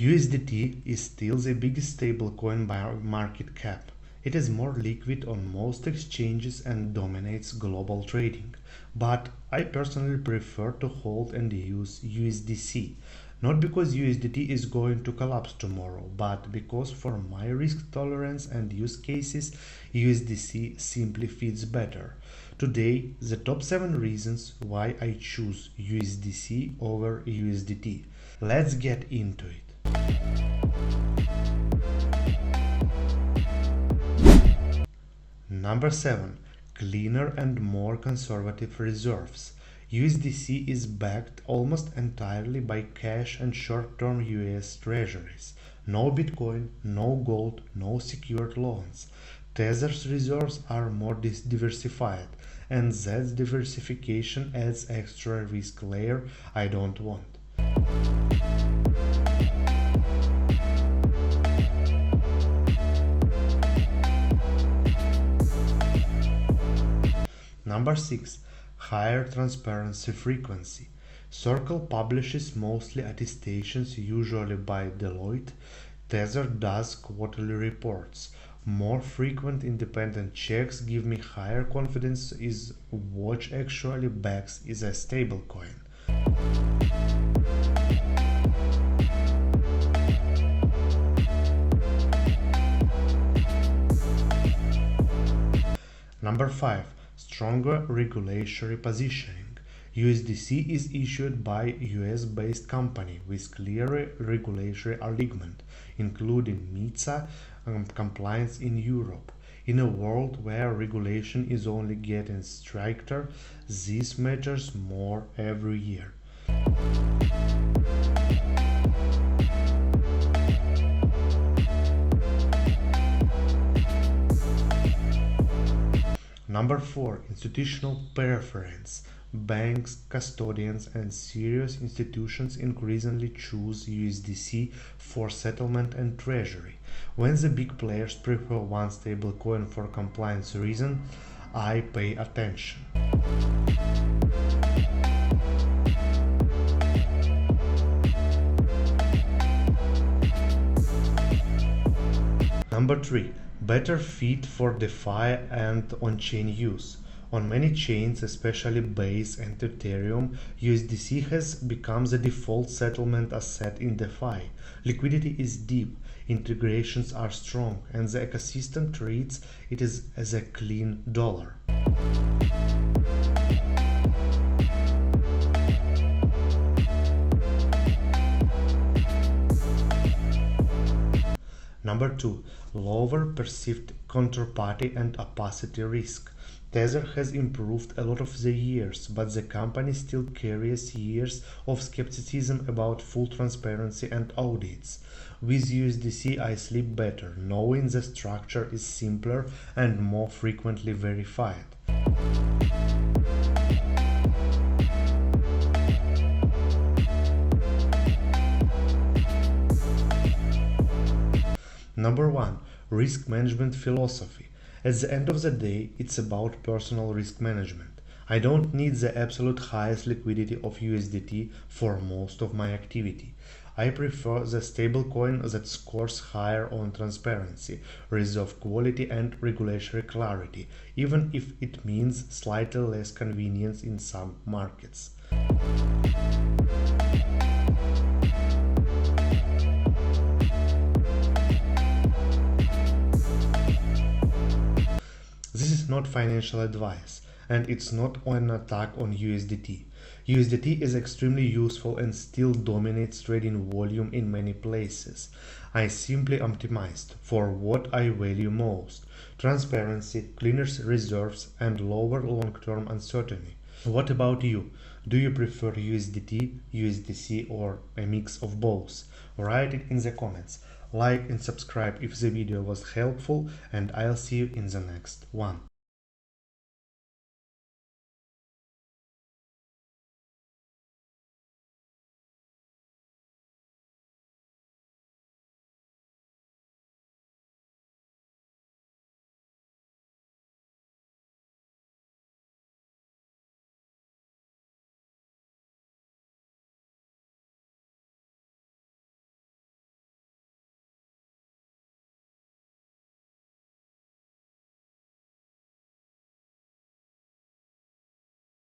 USDT is still the biggest stablecoin by market cap. It is more liquid on most exchanges and dominates global trading. But I personally prefer to hold and use USDC. Not because USDT is going to collapse tomorrow, but because for my risk tolerance and use cases, USDC simply fits better. Today, the top 7 reasons why I choose USDC over USDT. Let's get into it. Number 7. Cleaner and more conservative reserves. USDC is backed almost entirely by cash and short-term US treasuries. No Bitcoin, no gold, no secured loans. Tether's reserves are more diversified, and that diversification adds extra risk layer I don't want. Number 6. Higher transparency frequency. Circle publishes mostly attestations, usually by Deloitte. Tether does quarterly reports. More frequent independent checks give me higher confidence is what actually backs is a stablecoin. Number 5. Stronger regulatory positioning. USDC is issued by US-based company with clear regulatory alignment, including MiCA compliance in Europe. In a world where regulation is only getting stricter, this matters more every year. Number 4. Institutional preference. Banks, custodians, and serious institutions increasingly choose USDC for settlement and treasury. When the big players prefer one stablecoin for compliance reasons, I pay attention. Number 3. Better fit for DeFi and on-chain use. On many chains, especially Base and Ethereum, USDC has become the default settlement asset in DeFi. Liquidity is deep, integrations are strong, and the ecosystem treats it as a clean dollar. Number 2. Lower perceived counterparty and opacity risk. Tether has improved a lot of the years, but the company still carries years of skepticism about full transparency and audits. With USDC I sleep better, knowing the structure is simpler and more frequently verified. Number 1. Risk management philosophy. At the end of the day, it's about personal risk management. I don't need the absolute highest liquidity of USDT for most of my activity. I prefer the stablecoin that scores higher on transparency, reserve quality, and regulatory clarity, even if it means slightly less convenience in some markets. This is not financial advice, and it's not an attack on USDT. USDT is extremely useful and still dominates trading volume in many places. I simply optimized for what I value most: transparency, cleaner reserves, and lower long-term uncertainty. What about you? Do you prefer USDT, USDC, or a mix of both? Write it in the comments. Like and subscribe if the video was helpful, and I'll see you in the next one.